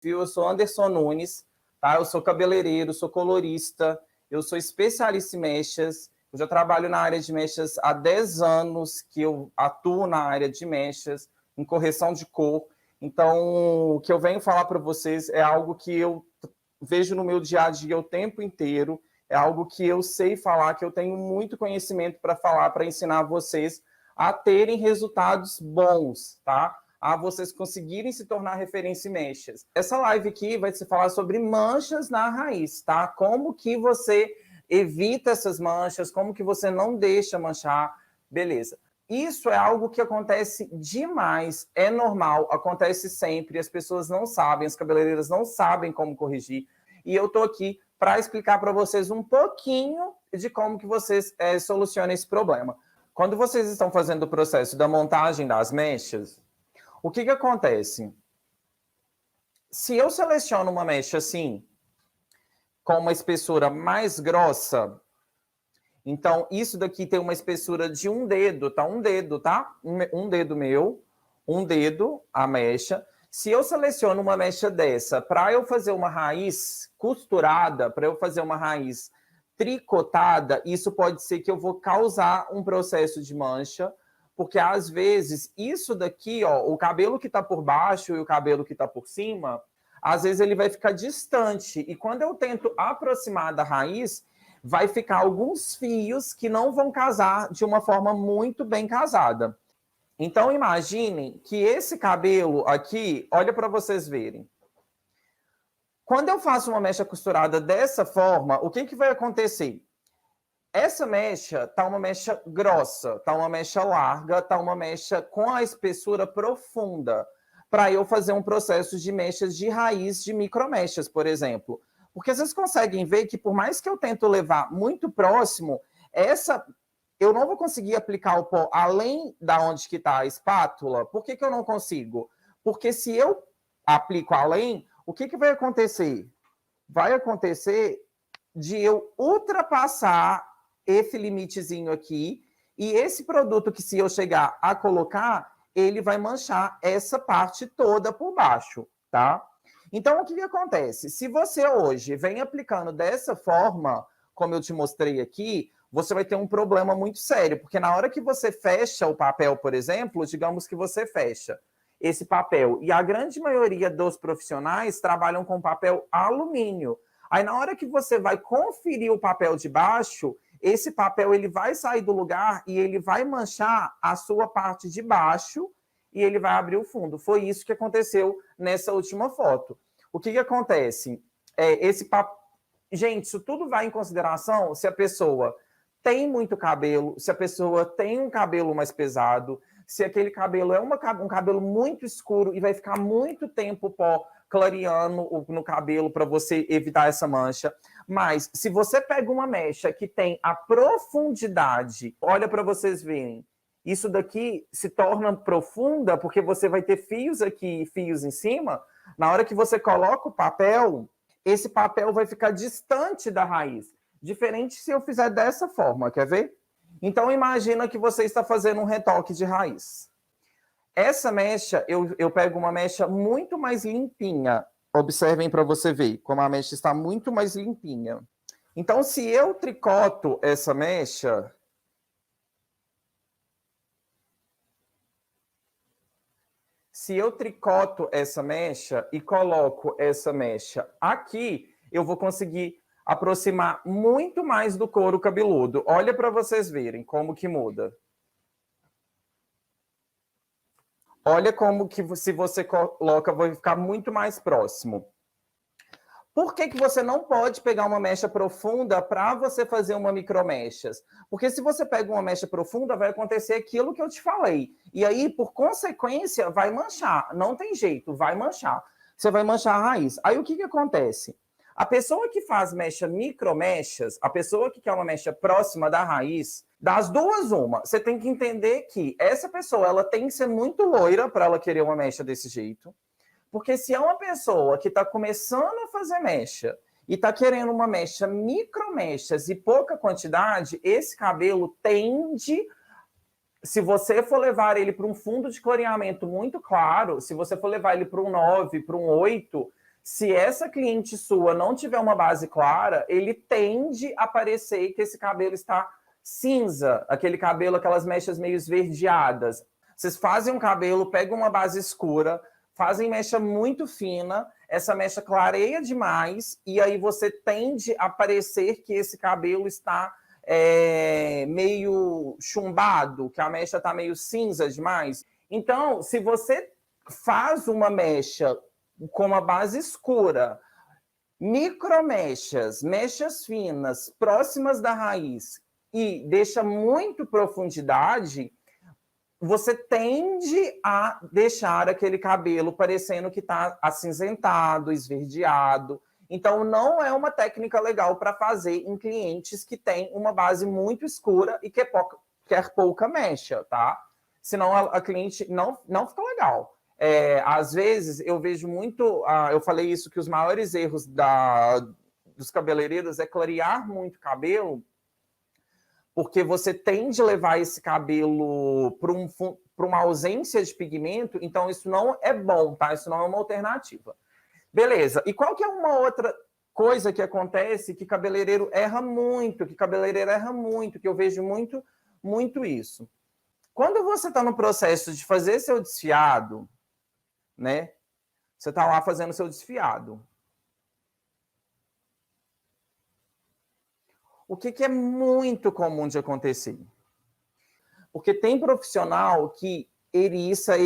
Eu sou Anderson Nunes, tá? Eu sou cabeleireiro, sou colorista, eu sou especialista em mechas. Eu já trabalho na área de mechas há 10 anos que eu atuo na área de mechas, em correção de cor. Então, o que eu venho falar para vocês é algo que eu vejo no meu dia a dia o tempo inteiro, é algo que eu sei falar, que eu tenho muito conhecimento para falar, para ensinar vocês a terem resultados bons, tá? A vocês conseguirem se tornar referência em mechas. Essa live aqui vai se falar sobre manchas na raiz, tá? Como que você evita essas manchas, como que você não deixa manchar, beleza. Isso é algo que acontece demais, é normal, acontece sempre, as pessoas não sabem, as cabeleireiras não sabem como corrigir, e eu tô aqui para explicar para vocês um pouquinho de como que vocês solucionam esse problema. Quando vocês estão fazendo o processo da montagem das mechas, o que acontece? Se eu seleciono uma mecha assim, com uma espessura mais grossa, então isso daqui tem uma espessura de um dedo, tá? Um dedo, tá? Um dedo meu, um dedo, a mecha. Se eu seleciono uma mecha dessa para eu fazer uma raiz costurada, para eu fazer uma raiz tricotada, isso pode ser que eu vou causar um processo de mancha, porque às vezes isso daqui, ó, o cabelo que está por baixo e o cabelo que está por cima, às vezes ele vai ficar distante. E quando eu tento aproximar da raiz, vai ficar alguns fios que não vão casar de uma forma muito bem casada. Então imaginem que esse cabelo aqui, olha para vocês verem. Quando eu faço uma mecha costurada dessa forma, o que vai acontecer? Essa mecha tá uma mecha grossa, tá uma mecha larga, tá uma mecha com a espessura profunda, para eu fazer um processo de mechas de raiz de micromechas, por exemplo. Porque vocês conseguem ver que por mais que eu tento levar muito próximo, eu não vou conseguir aplicar o pó além da onde que está a espátula. Por que eu não consigo? Porque se eu aplico além, o que vai acontecer? Vai acontecer de eu ultrapassar esse limitezinho aqui, e esse produto que se eu chegar a colocar, ele vai manchar essa parte toda por baixo, tá? Então, o que acontece? Se você hoje vem aplicando dessa forma, como eu te mostrei aqui, você vai ter um problema muito sério, porque na hora que você fecha o papel, por exemplo, digamos que você fecha esse papel, e a grande maioria dos profissionais trabalham com papel alumínio. Aí, na hora que você vai conferir o papel de baixo, esse papel ele vai sair do lugar e ele vai manchar a sua parte de baixo e ele vai abrir o fundo. Foi isso que aconteceu nessa última foto. O que acontece? Gente, isso tudo vai em consideração se a pessoa tem muito cabelo, se a pessoa tem um cabelo mais pesado, se aquele cabelo é um cabelo muito escuro e vai ficar muito tempo pó clareando no cabelo para você evitar essa mancha. Mas se você pega uma mecha que tem a profundidade, olha para vocês verem, isso daqui se torna profunda porque você vai ter fios aqui e fios em cima. Na hora que você coloca o papel, esse papel vai ficar distante da raiz. Diferente se eu fizer dessa forma, quer ver? Então imagina que você está fazendo um retoque de raiz. Essa mecha, eu pego uma mecha muito mais limpinha. Observem para você ver como a mecha está muito mais limpinha. Então, se eu tricoto essa mecha, e coloco essa mecha aqui, eu vou conseguir aproximar muito mais do couro cabeludo. Olha para vocês verem como que muda. Olha como que se você coloca, vai ficar muito mais próximo. Por que você não pode pegar uma mecha profunda para você fazer uma micromechas? Porque se você pega uma mecha profunda, vai acontecer aquilo que eu te falei. E aí, por consequência, vai manchar. Não tem jeito, vai manchar. Você vai manchar a raiz. Aí o que acontece? A pessoa que faz mecha micromechas, a pessoa que quer uma mecha próxima da raiz, das duas uma, você tem que entender que essa pessoa ela tem que ser muito loira para ela querer uma mecha desse jeito. Porque se é uma pessoa que está começando a fazer mecha e está querendo uma mecha micromechas e pouca quantidade, esse cabelo tende, se você for levar ele para um fundo de clareamento muito claro, se você for levar ele para um 9, para um 8, Se essa cliente sua não tiver uma base clara, ele tende a parecer que esse cabelo está cinza, aquele cabelo, aquelas mechas meio esverdeadas. Vocês fazem um cabelo, pegam uma base escura, fazem mecha muito fina, essa mecha clareia demais, e aí você tende a parecer que esse cabelo está meio chumbado, que a mecha está meio cinza demais. Então, se você faz uma mecha com uma base escura, micromechas, mechas finas, próximas da raiz, e deixa muito profundidade, você tende a deixar aquele cabelo parecendo que está acinzentado, esverdeado. Então, não é uma técnica legal para fazer em clientes que têm uma base muito escura e quer pouca mecha, tá? Senão a cliente não fica legal. Às vezes, eu vejo muito... eu falei isso, que os maiores erros dos cabeleireiros é clarear muito o cabelo, porque você tende a levar esse cabelo para uma ausência de pigmento, então isso não é bom, tá? Isso não é uma alternativa. Beleza, e qual que é uma outra coisa que acontece que cabeleireiro erra muito, que eu vejo muito isso? Quando você está no processo de fazer seu desfiado, né? Você está lá fazendo seu desfiado. O que é muito comum de acontecer? Porque tem profissional que eriça,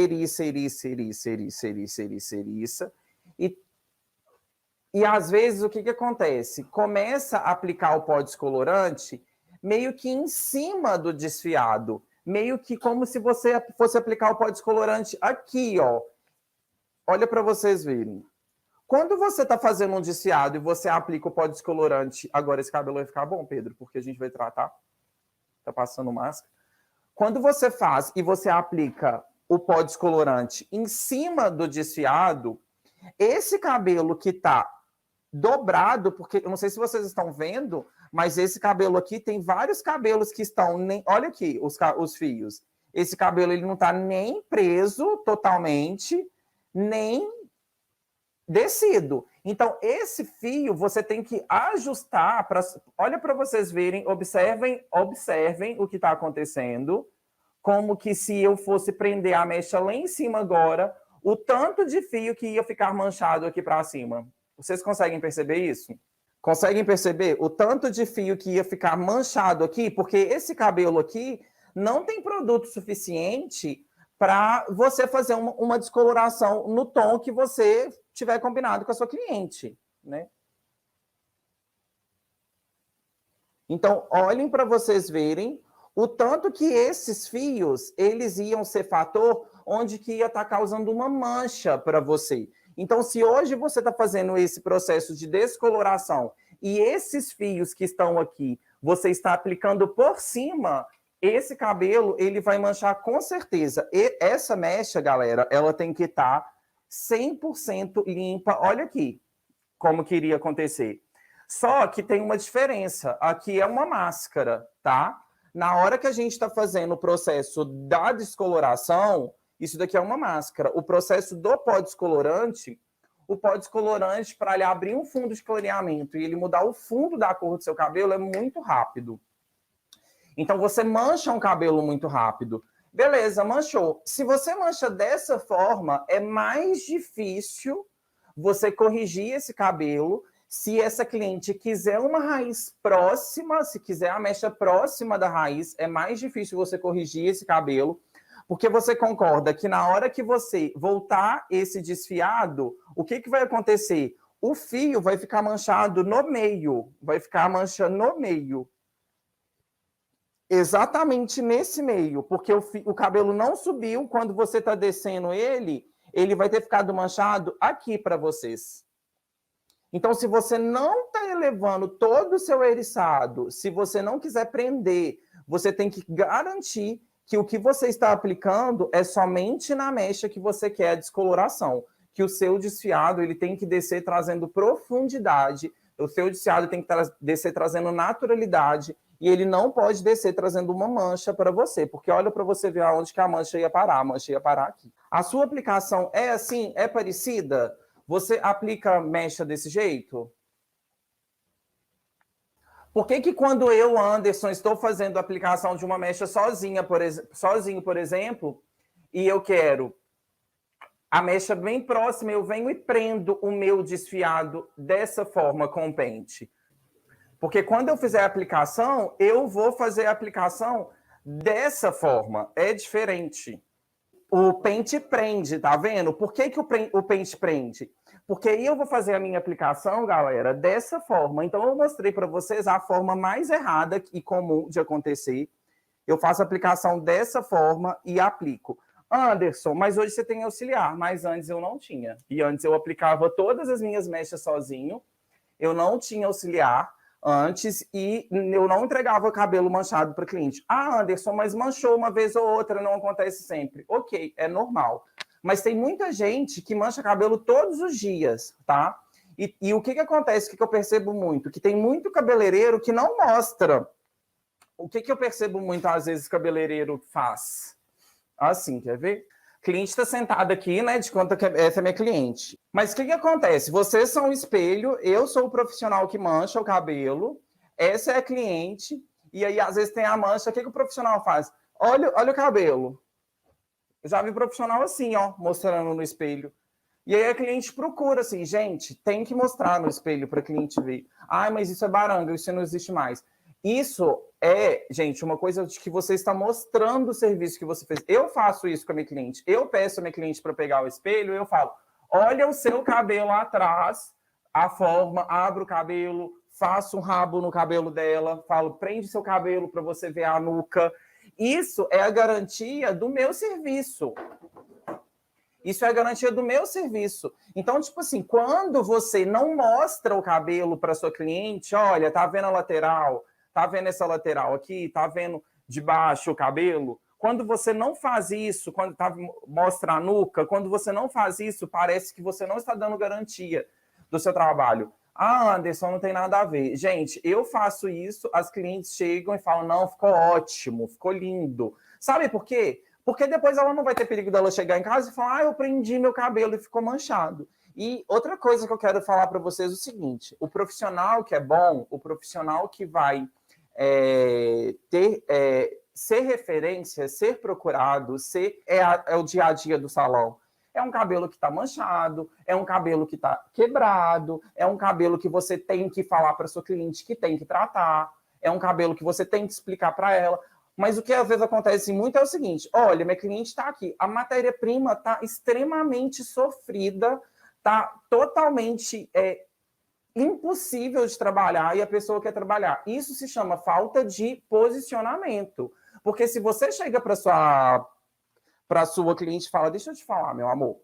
e às vezes o que acontece? Começa a aplicar o pó descolorante meio que em cima do desfiado, meio que como se você fosse aplicar o pó descolorante aqui, ó. Olha para vocês verem. Quando você está fazendo um desfiado e você aplica o pó descolorante, agora esse cabelo vai ficar bom, Pedro, porque a gente vai tratar. Tá passando máscara. Quando você faz e você aplica o pó descolorante em cima do desfiado, esse cabelo que está dobrado, porque eu não sei se vocês estão vendo, mas esse cabelo aqui tem vários cabelos que estão... olha aqui os fios. Esse cabelo ele não está nem preso totalmente, nem descido. Então, esse fio você tem que ajustar. Olha para vocês verem, observem o que está acontecendo, como que se eu fosse prender a mecha lá em cima agora, o tanto de fio que ia ficar manchado aqui para cima. Vocês conseguem perceber isso? Conseguem perceber o tanto de fio que ia ficar manchado aqui? Porque esse cabelo aqui não tem produto suficiente para você fazer uma descoloração no tom que você tiver combinado com a sua cliente, né? Então, olhem para vocês verem o tanto que esses fios, eles iam ser fator onde que ia estar causando uma mancha para você. Então, se hoje você está fazendo esse processo de descoloração e esses fios que estão aqui, você está aplicando por cima, esse cabelo, ele vai manchar com certeza. E essa mecha, galera, ela tem que estar 100% limpa. Olha aqui como que iria acontecer. Só que tem uma diferença. Aqui é uma máscara, tá? Na hora que a gente está fazendo o processo da descoloração, isso daqui é uma máscara. O processo do pó descolorante, para ele abrir um fundo de clareamento e ele mudar o fundo da cor do seu cabelo é muito rápido. Então, você mancha um cabelo muito rápido. Beleza, manchou. Se você mancha dessa forma, é mais difícil você corrigir esse cabelo. Se essa cliente quiser uma raiz próxima, se quiser a mecha próxima da raiz, é mais difícil você corrigir esse cabelo, porque você concorda que na hora que você voltar esse desfiado, o que vai acontecer? O fio vai ficar manchado no meio, vai ficar manchando no meio. Exatamente nesse meio, porque o cabelo não subiu, quando você está descendo ele vai ter ficado manchado aqui para vocês. Então, se você não está elevando todo o seu eriçado, se você não quiser prender, você tem que garantir que o que você está aplicando é somente na mecha que você quer a descoloração, que o seu desfiado ele tem que descer trazendo profundidade, o seu desfiado tem que descer trazendo naturalidade, e ele não pode descer trazendo uma mancha para você, porque olha para você ver aonde que a mancha ia parar aqui. A sua aplicação é assim? É parecida? Você aplica mecha desse jeito? Por que que quando eu, Anderson, estou fazendo a aplicação de uma mecha sozinho, por exemplo, e eu quero a mecha bem próxima, eu venho e prendo o meu desfiado dessa forma com o pente? Porque quando eu fizer a aplicação, eu vou fazer a aplicação dessa forma. É diferente. O pente prende, tá vendo? Por que que o pente prende? Porque aí eu vou fazer a minha aplicação, galera, dessa forma. Então, eu mostrei para vocês a forma mais errada e comum de acontecer. Eu faço a aplicação dessa forma e aplico. Anderson, mas hoje você tem auxiliar, mas antes eu não tinha. E antes eu aplicava todas as minhas mechas sozinho, eu não tinha auxiliar antes e eu não entregava cabelo manchado para o cliente. Ah, Anderson, mas manchou uma vez ou outra, não acontece sempre. Ok, é normal. Mas tem muita gente que mancha cabelo todos os dias, tá? E o que acontece, o que eu percebo muito? Que tem muito cabeleireiro que não mostra. O que eu percebo muito, às vezes, cabeleireiro faz? Assim, quer ver? O cliente está sentado aqui, né? De conta que essa é minha cliente. Mas o que acontece? Vocês são o espelho, eu sou o profissional que mancha o cabelo, essa é a cliente, e aí às vezes tem a mancha. O que o profissional faz? Olha o cabelo. Eu já vi profissional assim, ó, mostrando no espelho. E aí a cliente procura assim, gente, tem que mostrar no espelho para a cliente ver. Ah, mas isso é baranga, isso não existe mais. Isso é, gente, uma coisa de que você está mostrando o serviço que você fez. Eu faço isso com a minha cliente. Eu peço a minha cliente para pegar o espelho e eu falo, olha o seu cabelo atrás, a forma, abro o cabelo, faço um rabo no cabelo dela, falo, prende seu cabelo para você ver a nuca. Isso é a garantia do meu serviço. Isso é a garantia do meu serviço. Então, tipo assim, quando você não mostra o cabelo para sua cliente, olha, tá vendo a lateral? Tá vendo essa lateral aqui? Tá vendo de baixo o cabelo? Quando você não faz isso, quando mostra a nuca, quando você não faz isso, parece que você não está dando garantia do seu trabalho. Ah, Anderson, não tem nada a ver. Gente, eu faço isso, as clientes chegam e falam, não, ficou ótimo, ficou lindo. Sabe por quê? Porque depois ela não vai ter perigo dela chegar em casa e falar, ah, eu prendi meu cabelo e ficou manchado. E outra coisa que eu quero falar para vocês é o seguinte, o profissional que é bom, o profissional que vai ser referência, ser procurado, é o dia a dia do salão. É um cabelo que está manchado, é um cabelo que está quebrado, é um cabelo que você tem que falar para sua cliente que tem que tratar, é um cabelo que você tem que explicar para ela. Mas o que às vezes acontece muito é o seguinte, olha, minha cliente está aqui, a matéria-prima está extremamente sofrida, está totalmente impossível de trabalhar e a pessoa quer trabalhar. Isso se chama falta de posicionamento. Porque se você chega para sua cliente e fala, deixa eu te falar, meu amor,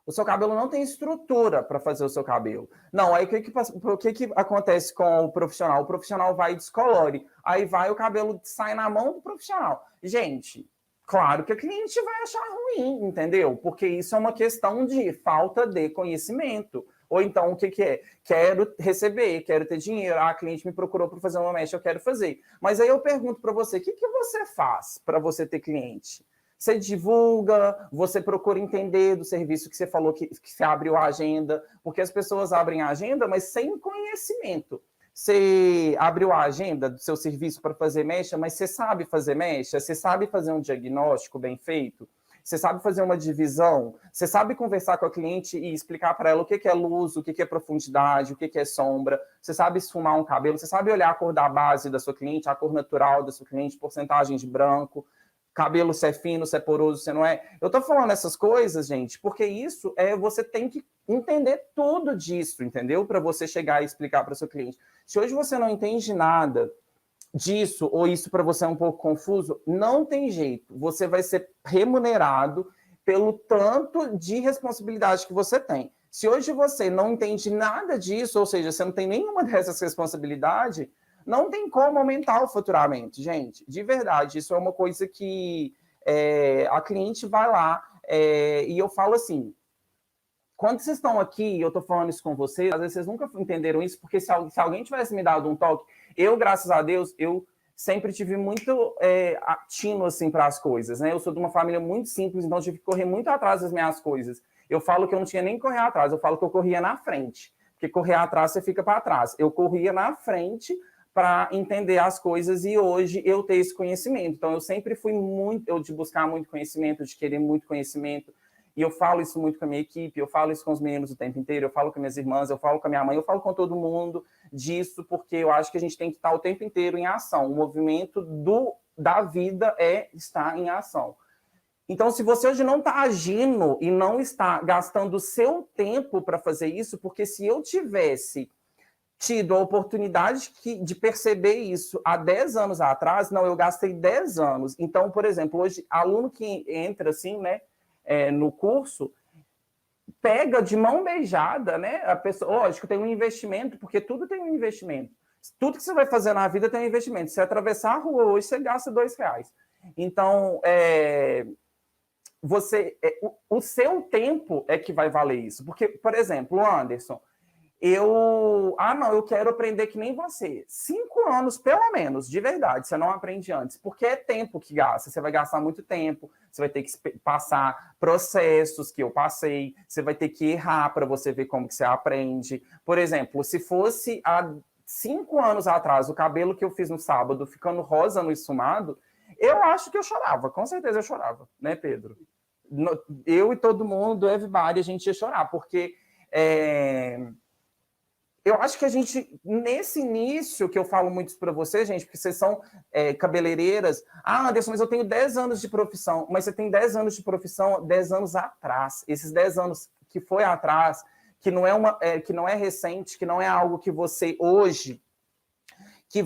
o seu cabelo não tem estrutura para fazer o seu cabelo. Não, aí o que acontece com o profissional? O profissional vai e descolore. Aí o cabelo sai na mão do profissional. Gente, claro que a cliente vai achar ruim, entendeu? Porque isso é uma questão de falta de conhecimento. Ou então, o que é? Quero receber, quero ter dinheiro. Ah, a cliente me procurou para fazer uma mecha, eu quero fazer. Mas aí eu pergunto para você, o que você faz para você ter cliente? Você divulga, você procura entender do serviço que você falou que você abriu a agenda, porque as pessoas abrem a agenda, mas sem conhecimento. Você abriu a agenda do seu serviço para fazer mecha, mas você sabe fazer mecha? Você sabe fazer um diagnóstico bem feito? Você sabe fazer uma divisão? Você sabe conversar com a cliente e explicar para ela o que é luz, o que é profundidade, o que é sombra? Você sabe esfumar um cabelo? Você sabe olhar a cor da base da sua cliente, a cor natural da sua cliente, porcentagem de branco? Cabelo, se é fino, se é poroso, se não é. Eu tô falando essas coisas, gente, porque isso você tem que entender tudo disso, entendeu? Para você chegar e explicar para o seu cliente. Se hoje você não entende nada disso, ou isso para você é um pouco confuso, não tem jeito. Você vai ser remunerado pelo tanto de responsabilidade que você tem. Se hoje você não entende nada disso, ou seja, você não tem nenhuma dessas responsabilidades, não tem como aumentar o faturamento, gente. De verdade, isso é uma coisa que a cliente vai lá e eu falo assim, quando vocês estão aqui, eu estou falando isso com vocês, às vezes vocês nunca entenderam isso, porque se alguém tivesse me dado um toque, eu, graças a Deus, eu sempre tive muito tino assim, para as coisas, né? Eu sou de uma família muito simples, então eu tive que correr muito atrás das minhas coisas. Eu falo que eu não tinha nem que correr atrás, eu falo que eu corria na frente. Porque correr atrás você fica para trás. Eu corria na frente para entender as coisas e hoje eu tenho esse conhecimento. Então, eu sempre fui muito, de buscar muito conhecimento, de querer muito conhecimento. E eu falo isso muito com a minha equipe, eu falo isso com os meninos o tempo inteiro, eu falo com minhas irmãs, eu falo com a minha mãe, eu falo com todo mundo disso, porque eu acho que a gente tem que estar o tempo inteiro em ação. O movimento da vida é estar em ação. Então, se você hoje não está agindo e não está gastando o seu tempo para fazer isso, porque se eu tivesse tido a oportunidade de perceber isso há 10 anos atrás, não, eu gastei 10 anos. Então, por exemplo, hoje, aluno que entra assim, né, no curso, pega de mão beijada, né? A pessoa, lógico, tem um investimento, porque tudo tem um investimento. Tudo que você vai fazer na vida tem um investimento. Se atravessar a rua hoje, você gasta R$2. Então, o seu tempo é que vai valer isso. Porque, por exemplo, Anderson, eu quero aprender que nem você. 5 anos, pelo menos, de verdade, você não aprende antes, porque é tempo que gasta, você vai gastar muito tempo, você vai ter que passar processos que eu passei, você vai ter que errar para você ver como que você aprende. Por exemplo, se fosse há 5 anos atrás, o cabelo que eu fiz no sábado, ficando rosa no esfumado, eu acho que eu chorava, com certeza eu chorava, né, Pedro? Eu e todo mundo, everybody, a gente ia chorar, porque eu acho que a gente, nesse início, que eu falo muito para vocês, gente, porque vocês são cabeleireiras, Anderson, mas eu tenho 10 anos de profissão, mas você tem 10 anos de profissão 10 anos atrás, esses 10 anos que foi atrás, que não é recente, que não é algo que você hoje, que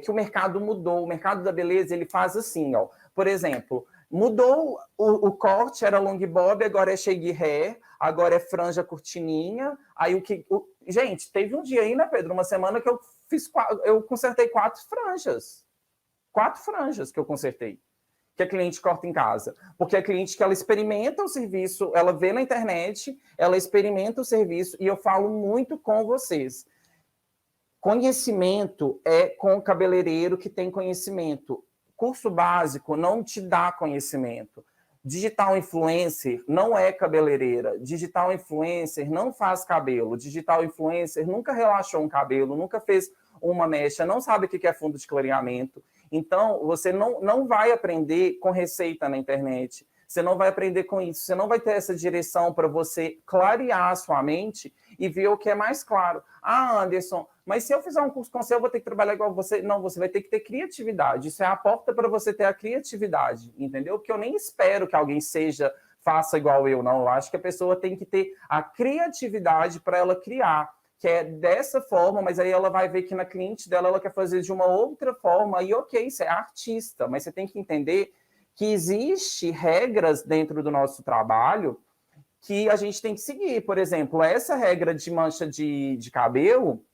o mercado mudou, o mercado da beleza, ele faz assim, ó, por exemplo, mudou o corte, era long bob, agora é shake hair, agora é franja cortininha, aí gente, teve um dia aí, né, Pedro, uma semana que eu consertei 4 franjas, 4 franjas que eu consertei, que a cliente corta em casa, porque a cliente que ela experimenta o serviço, ela vê na internet, ela experimenta o serviço, e eu falo muito com vocês, conhecimento é com o cabeleireiro que tem conhecimento. Curso básico não te dá conhecimento. Digital influencer não é cabeleireira. Digital influencer não faz cabelo. Digital influencer nunca relaxou um cabelo, nunca fez uma mecha, não sabe o que é fundo de clareamento. Então, você não vai aprender com receita na internet. Você não vai aprender com isso. Você não vai ter essa direção para você clarear a sua mente e ver o que é mais claro. Anderson, mas se eu fizer um curso com você, eu vou ter que trabalhar igual você. Não, você vai ter que ter criatividade. Isso é a porta para você ter a criatividade, entendeu? Porque eu nem espero que alguém faça igual eu, não. Eu acho que a pessoa tem que ter a criatividade para ela criar, que é dessa forma, mas aí ela vai ver que na cliente dela ela quer fazer de uma outra forma, e ok, você é artista, mas você tem que entender que existe regras dentro do nosso trabalho que a gente tem que seguir. Por exemplo, essa regra de mancha de cabelo,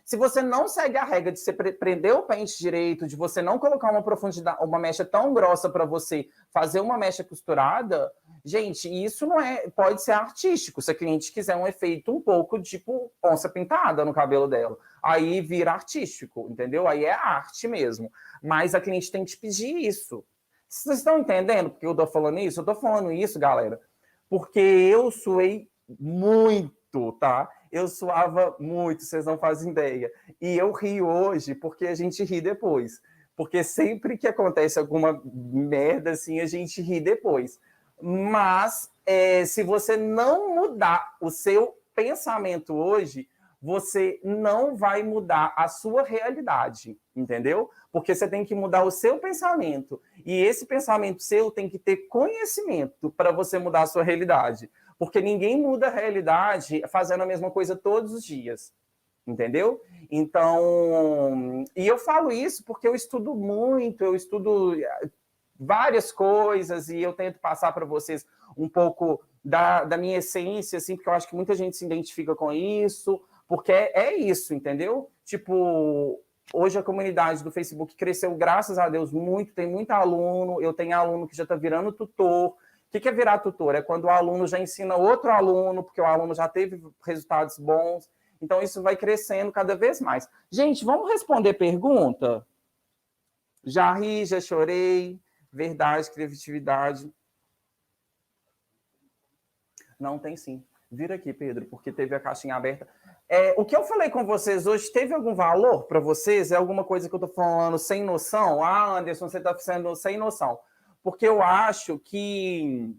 se você não segue a regra de você prender o pente direito, de você não colocar uma profundidade, uma mecha tão grossa para você fazer uma mecha costurada, gente, isso não pode ser artístico. Se a cliente quiser um efeito um pouco tipo onça pintada no cabelo dela, aí vira artístico, entendeu? Aí é arte mesmo. Mas a cliente tem que te pedir isso. Vocês estão entendendo porque eu estou falando isso? Eu estou falando isso, galera, porque eu suei muito, tá? Eu suava muito, vocês não fazem ideia. E eu rio hoje porque a gente ri depois. Porque sempre que acontece alguma merda assim, a gente ri depois. Mas se você não mudar o seu pensamento hoje, você não vai mudar a sua realidade, entendeu? Porque você tem que mudar o seu pensamento. E esse pensamento seu tem que ter conhecimento para você mudar a sua realidade. Porque ninguém muda a realidade fazendo a mesma coisa todos os dias, entendeu? Então, e eu falo isso porque eu estudo muito, eu estudo várias coisas e eu tento passar para vocês um pouco da minha essência, assim, porque eu acho que muita gente se identifica com isso, porque é isso, entendeu? Tipo, hoje a comunidade do Facebook cresceu, graças a Deus, muito, tem muito aluno, eu tenho aluno que já está virando tutor. O que é virar tutor? É quando o aluno já ensina outro aluno, porque o aluno já teve resultados bons. Então, isso vai crescendo cada vez mais. Gente, vamos responder pergunta? Já ri, já chorei. Verdade, criatividade. Não, tem sim. Vira aqui, Pedro, porque teve a caixinha aberta. O que eu falei com vocês hoje teve algum valor para vocês? É alguma coisa que eu estou falando sem noção? Ah, Anderson, você está sendo sem noção. Porque eu acho que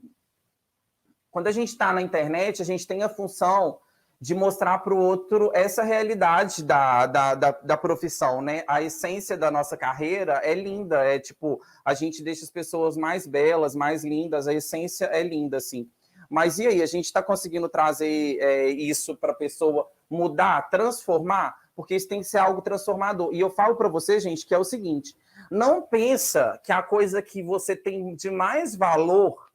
quando a gente está na internet, a gente tem a função de mostrar para o outro essa realidade da profissão, né? A essência da nossa carreira é linda, é tipo, a gente deixa as pessoas mais belas, mais lindas, a essência é linda, assim. Mas e aí, a gente está conseguindo trazer isso para a pessoa mudar, transformar? Porque isso tem que ser algo transformador. E eu falo para você, gente, que é o seguinte, não pensa que a coisa que você tem de mais valor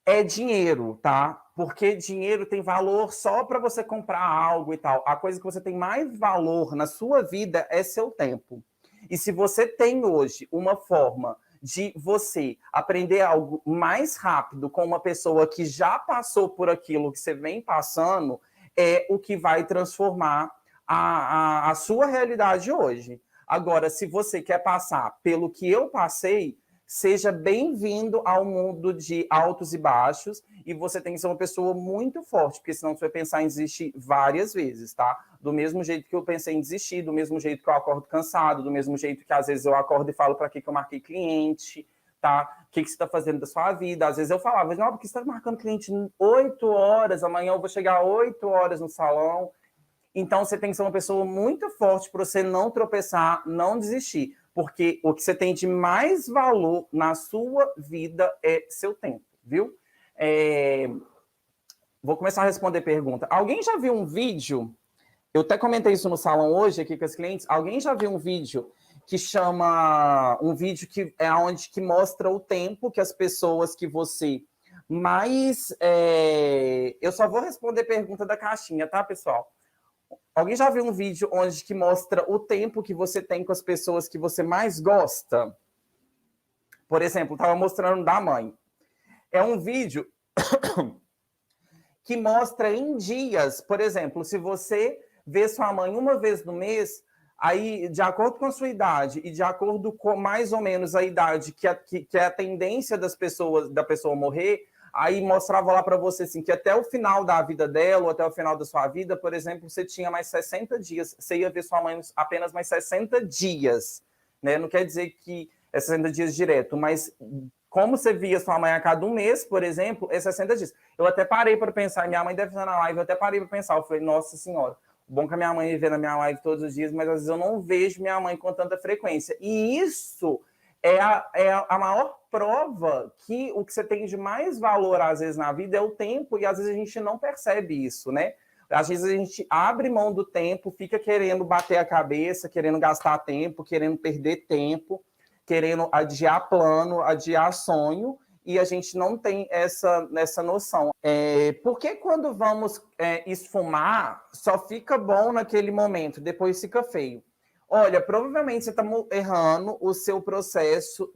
é dinheiro, tá? Porque dinheiro tem valor só para você comprar algo e tal. A coisa que você tem mais valor na sua vida é seu tempo. E se você tem hoje uma forma de você aprender algo mais rápido com uma pessoa que já passou por aquilo que você vem passando, é o que vai transformar a sua realidade hoje. Agora, se você quer passar pelo que eu passei, seja bem-vindo ao mundo de altos e baixos, e você tem que ser uma pessoa muito forte, porque senão você vai pensar em desistir várias vezes, tá? Do mesmo jeito que eu pensei em desistir, do mesmo jeito que eu acordo cansado, do mesmo jeito que às vezes eu acordo e falo para que eu marquei cliente, tá? O que você está fazendo da sua vida? Às vezes eu falava, não, porque você está marcando cliente 8 horas, amanhã eu vou chegar 8 horas no salão. Então você tem que ser uma pessoa muito forte para você não tropeçar, não desistir. Porque o que você tem de mais valor na sua vida é seu tempo, viu? Vou começar a responder pergunta. Alguém já viu um vídeo? Eu até comentei isso no salão hoje aqui com os clientes. Alguém já viu um vídeo que chama... Um vídeo que é onde que mostra o tempo que as pessoas que você mais... Eu só vou responder pergunta da caixinha, tá, pessoal? Alguém já viu um vídeo onde que mostra o tempo que você tem com as pessoas que você mais gosta? Por exemplo, estava mostrando da mãe. É um vídeo que mostra em dias. Por exemplo, se você vê sua mãe uma vez no mês, aí, de acordo com a sua idade e de acordo com mais ou menos a idade que é a tendência da pessoa morrer, aí mostrava lá para você assim, que até o final da vida dela, ou até o final da sua vida, por exemplo, você tinha mais 60 dias, você ia ver sua mãe apenas mais 60 dias, né? Não quer dizer que é 60 dias direto, mas como você via sua mãe a cada um mês, por exemplo, é 60 dias. Eu até parei para pensar, minha mãe deve estar na live, eu até parei para pensar, eu falei, nossa senhora, bom que a minha mãe vê na minha live todos os dias, mas às vezes eu não vejo minha mãe com tanta frequência. E isso é a maior prova que o que você tem de mais valor, às vezes, na vida é o tempo, e às vezes a gente não percebe isso, né? Às vezes a gente abre mão do tempo, fica querendo bater a cabeça, querendo gastar tempo, querendo perder tempo, querendo adiar plano, adiar sonho, e a gente não tem essa noção. Porque quando vamos esfumar, só fica bom naquele momento, depois fica feio. Olha, provavelmente você está errando o seu processo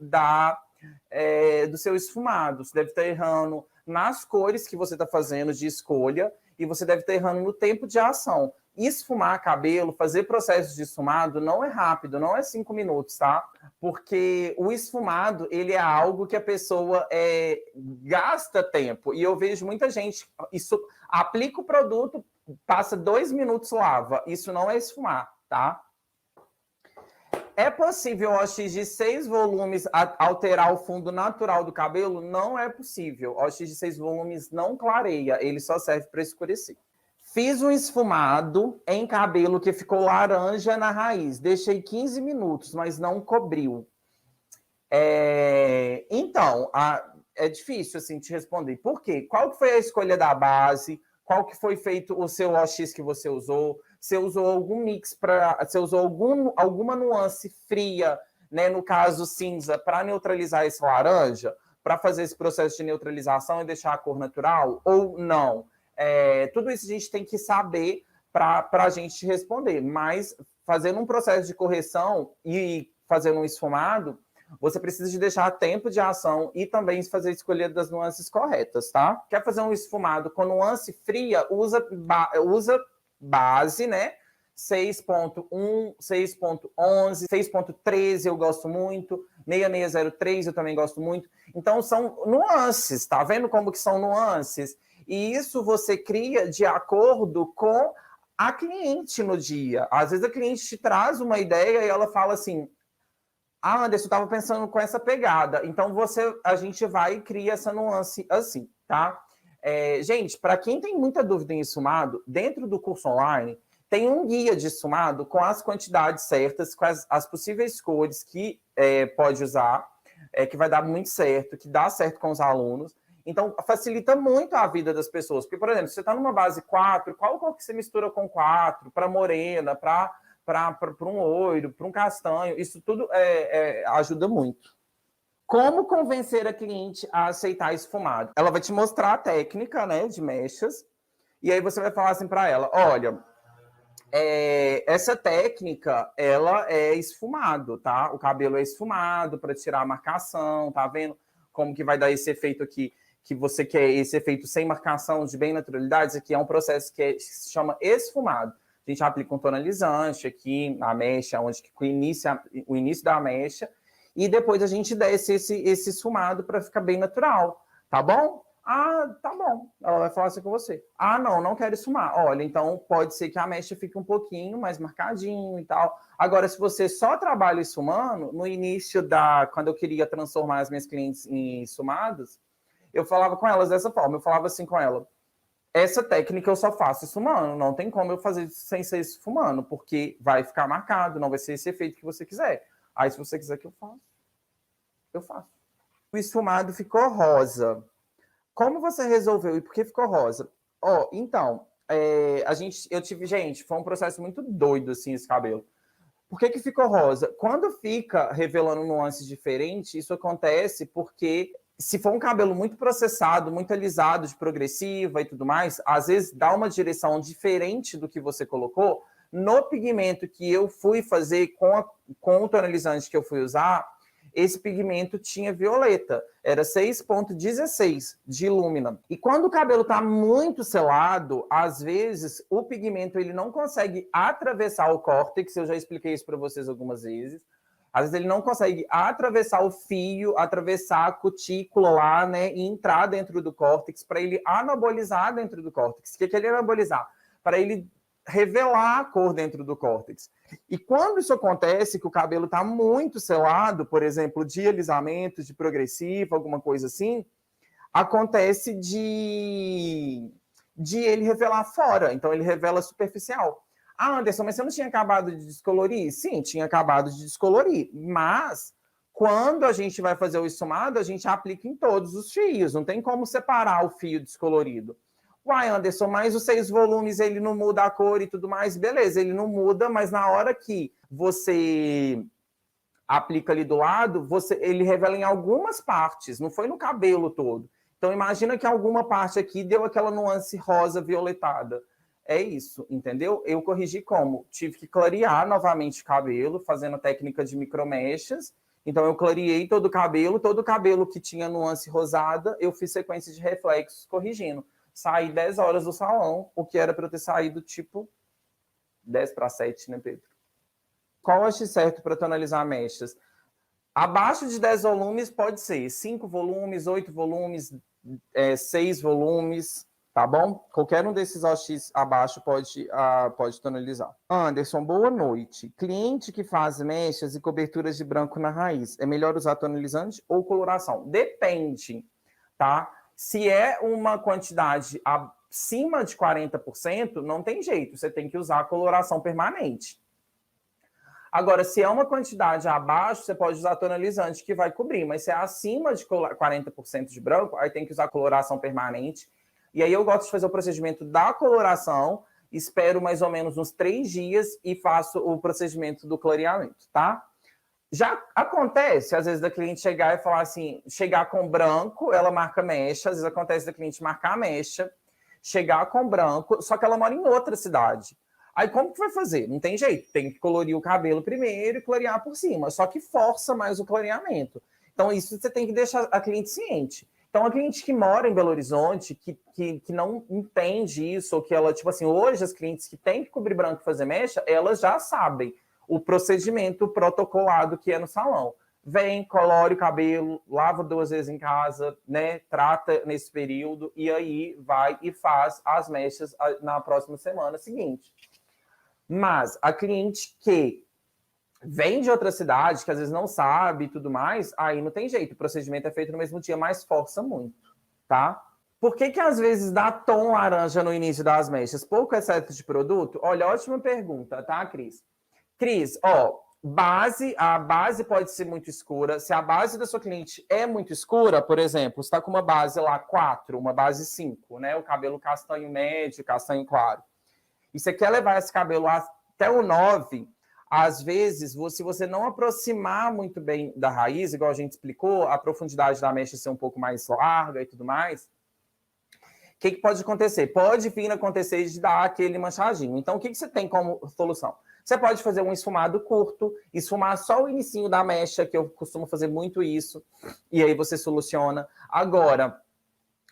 do seu esfumado. Você deve estar errando nas cores que você está fazendo de escolha e você deve estar errando no tempo de ação. Esfumar cabelo, fazer processo de esfumado não é rápido, não é 5 minutos, tá? Porque o esfumado, ele é algo que a pessoa gasta tempo. E eu vejo muita gente, aplica o produto, passa 2 minutos, lava. Isso não é esfumar, tá? É possível o OX de 6 volumes alterar o fundo natural do cabelo? Não é possível. O OX de 6 volumes não clareia, ele só serve para escurecer. Fiz um esfumado em cabelo que ficou laranja na raiz. Deixei 15 minutos, mas não cobriu. Então, é difícil assim te responder. Por quê? Qual que foi a escolha da base? Qual que foi feito o seu OX que você usou? Você usou algum mix você usou alguma nuance fria, né? No caso cinza, para neutralizar esse laranja, para fazer esse processo de neutralização e deixar a cor natural? Ou não? Tudo isso a gente tem que saber para a gente responder. Mas fazendo um processo de correção e fazendo um esfumado, você precisa de deixar tempo de ação e também fazer a escolha das nuances corretas, tá? Quer fazer um esfumado com nuance fria, usa base, né? 6.1, 6.11, 6.13 eu gosto muito, 6603 eu também gosto muito. Então, são nuances, tá vendo como que são nuances? E isso você cria de acordo com a cliente no dia. Às vezes a cliente te traz uma ideia e ela fala assim: ah, Anderson, eu estava pensando com essa pegada. Então a gente vai e cria essa nuance assim, tá? Gente, para quem tem muita dúvida em esfumado, dentro do curso online tem um guia de esfumado com as quantidades certas, com as possíveis cores que pode usar, que vai dar muito certo, que dá certo com os alunos. Então, facilita muito a vida das pessoas. Porque, por exemplo, se você está numa base 4, qual cor que você mistura com 4? Para morena, para um loiro, para um castanho, isso tudo ajuda muito. Como convencer a cliente a aceitar esfumado? Ela vai te mostrar a técnica, né, de mechas, e aí você vai falar assim para ela: olha, essa técnica, ela é esfumado, tá? O cabelo é esfumado para tirar a marcação, tá vendo como que vai dar esse efeito aqui, que você quer esse efeito sem marcação, de bem naturalidade? Isso aqui é um processo que se chama esfumado. A gente aplica um tonalizante aqui na mecha, onde que inicia o início da mecha, e depois a gente desce esse esfumado para ficar bem natural, tá bom? Ah, tá bom. Ela vai falar assim com você. Ah, não quero esfumar. Olha, então pode ser que a mecha fique um pouquinho mais marcadinho e tal. Agora, se você só trabalha esfumando, no início quando eu queria transformar as minhas clientes em esfumadas, eu falava com elas dessa forma. Eu falava assim com ela: essa técnica eu só faço esfumando, não tem como eu fazer sem ser esfumando, porque vai ficar marcado, não vai ser esse efeito que você quiser. Aí, se você quiser que eu faça, eu faço. O esfumado ficou rosa. Como você resolveu e por que ficou rosa? Então, foi um processo muito doido, assim, esse cabelo. Por que ficou rosa? Quando fica revelando nuances diferentes, isso acontece porque se for um cabelo muito processado, muito alisado, de progressiva e tudo mais, às vezes dá uma direção diferente do que você colocou. No pigmento que eu fui fazer com o tonalizante que eu fui usar, esse pigmento tinha violeta, era 6,16 de lúmina. E quando o cabelo está muito selado, às vezes o pigmento ele não consegue atravessar o córtex, eu já expliquei isso para vocês algumas vezes. Às vezes ele não consegue atravessar o fio, atravessar a cutícula lá, né, e entrar dentro do córtex para ele anabolizar dentro do córtex. O que ele anabolizar? Para ele revelar a cor dentro do córtex. E quando isso acontece, que o cabelo está muito selado, por exemplo, de alisamento, de progressiva, alguma coisa assim, acontece de ele revelar fora. Então, ele revela superficial. Ah, Anderson, mas você não tinha acabado de descolorir? Sim, tinha acabado de descolorir. Mas, quando a gente vai fazer o esfumado, a gente aplica em todos os fios. Não tem como separar o fio descolorido. Uai, Anderson, mas os 6 volumes, ele não muda a cor e tudo mais. Beleza, ele não muda, mas na hora que você aplica ali do lado, ele revela em algumas partes, não foi no cabelo todo. Então, imagina que alguma parte aqui deu aquela nuance rosa violetada. É isso, entendeu? Eu corrigi como? Tive que clarear novamente o cabelo, fazendo a técnica de micromechas. Então, eu clareei todo o cabelo que tinha nuance rosada, eu fiz sequência de reflexos corrigindo. Saí 10 horas do salão, o que era para eu ter saído tipo 10 para 7, né, Pedro? Qual eu achei certo para tonalizar mechas? Abaixo de 10 volumes pode ser 5 volumes, 8 volumes, 6 volumes, tá bom? Qualquer um desses OX abaixo pode tonalizar. Anderson, boa noite. Cliente que faz mechas e coberturas de branco na raiz, é melhor usar tonalizante ou coloração? Depende, tá? Se é uma quantidade acima de 40%, não tem jeito, você tem que usar a coloração permanente. Agora, se é uma quantidade abaixo, você pode usar tonalizante que vai cobrir, mas se é acima de 40% de branco, aí tem que usar coloração permanente. E aí eu gosto de fazer o procedimento da coloração, espero mais ou menos uns 3 dias e faço o procedimento do clareamento, tá? Já acontece, às vezes, da cliente chegar e falar assim, chegar com branco, ela marca mecha, às vezes acontece da cliente marcar a mecha, chegar com branco, só que ela mora em outra cidade. Aí como que vai fazer? Não tem jeito, tem que colorir o cabelo primeiro e clarear por cima, só que força mais o clareamento. Então isso você tem que deixar a cliente ciente. Então a cliente que mora em Belo Horizonte, que não entende isso, ou que ela, tipo assim, hoje as clientes que têm que cobrir branco e fazer mecha, elas já sabem o procedimento protocolado que é no salão. vem, colore o cabelo, lava 2 vezes em casa, né? Trata nesse período e aí vai e faz as mechas na próxima semana seguinte. Mas a cliente que vem de outra cidade, que às vezes não sabe e tudo mais, aí não tem jeito, o procedimento é feito no mesmo dia, mas força muito, tá? Por que às vezes dá tom laranja no início das mechas? Pouco excesso de produto? Olha, ótima pergunta, tá, Cris? Cris, ó, a base pode ser muito escura. Se a base da sua cliente é muito escura, por exemplo, você está com uma base lá 4, uma base 5, né? O cabelo castanho médio, castanho claro. E você quer levar esse cabelo até o 9, às vezes, se você não aproximar muito bem da raiz, igual a gente explicou, a profundidade da mecha ser um pouco mais larga e tudo mais, o que pode acontecer? Pode vir a acontecer de dar aquele manchadinho. Então, o que você tem como solução? Você pode fazer um esfumado curto, esfumar só o inicinho da mecha, que eu costumo fazer muito isso, e aí você soluciona. Agora,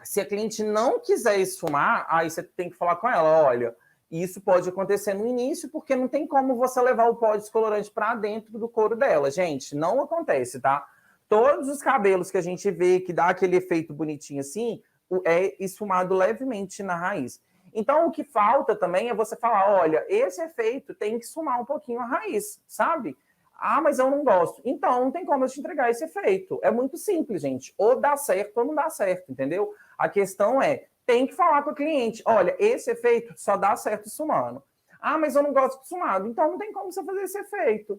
se a cliente não quiser esfumar, aí você tem que falar com ela, olha, isso pode acontecer no início, porque não tem como você levar o pó descolorante para dentro do couro dela. Gente, não acontece, tá? Todos os cabelos que a gente vê que dá aquele efeito bonitinho assim, é esfumado levemente na raiz. Então, o que falta também é você falar, olha, esse efeito tem que esfumar um pouquinho a raiz, sabe? Ah, mas eu não gosto. Então, não tem como eu te entregar esse efeito. É muito simples, gente. Ou dá certo ou não dá certo, entendeu? A questão é, tem que falar com o cliente, olha, esse efeito só dá certo esfumando. Ah, mas eu não gosto de esfumado. Então, não tem como você fazer esse efeito,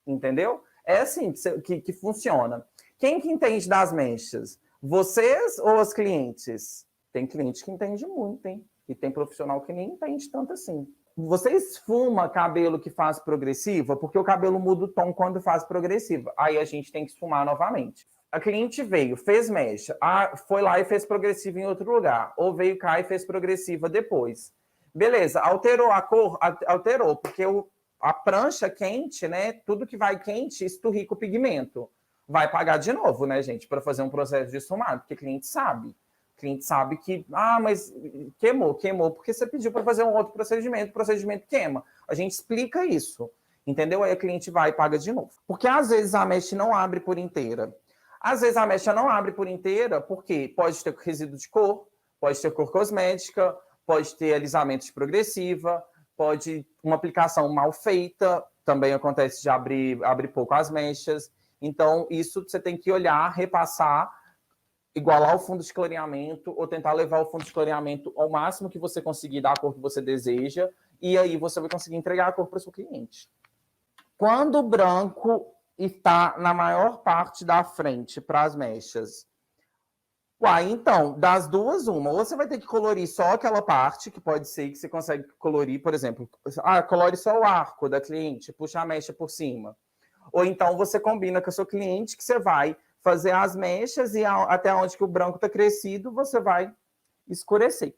entendeu? É assim que funciona. Quem que entende das mechas? Vocês ou os clientes? Tem cliente que entende muito, hein? E tem profissional que nem entende tanto assim. Você esfuma cabelo que faz progressiva, porque o cabelo muda o tom quando faz progressiva. Aí a gente tem que esfumar novamente. A cliente veio, fez mecha, foi lá e fez progressiva em outro lugar. Ou veio cá e fez progressiva depois. Beleza, alterou a cor? Alterou, porque a prancha quente, né? Tudo que vai quente esturrica o pigmento. Vai pagar de novo, né, gente, para fazer um processo de esfumado, porque o cliente sabe. O cliente sabe que, mas queimou, porque você pediu para fazer um outro procedimento, o procedimento queima. A gente explica isso, entendeu? Aí o cliente vai e paga de novo. Porque às vezes a mecha não abre por inteira. Às vezes a mecha não abre por inteira, porque pode ter resíduo de cor, pode ter cor cosmética, pode ter alisamento de progressiva, pode uma aplicação mal feita, também acontece de abrir pouco as mechas. Então, isso você tem que olhar, repassar, igualar o fundo de clareamento ou tentar levar o fundo de clareamento ao máximo que você conseguir dar a cor que você deseja, e aí você vai conseguir entregar a cor para o seu cliente. Quando o branco está na maior parte da frente para as mechas, então, das duas, uma. Ou você vai ter que colorir só aquela parte, que pode ser que você consegue colorir, por exemplo, colore só o arco da cliente, puxa a mecha por cima. Ou então você combina com o seu cliente que você vai fazer as mechas e até onde que o branco está crescido, você vai escurecer.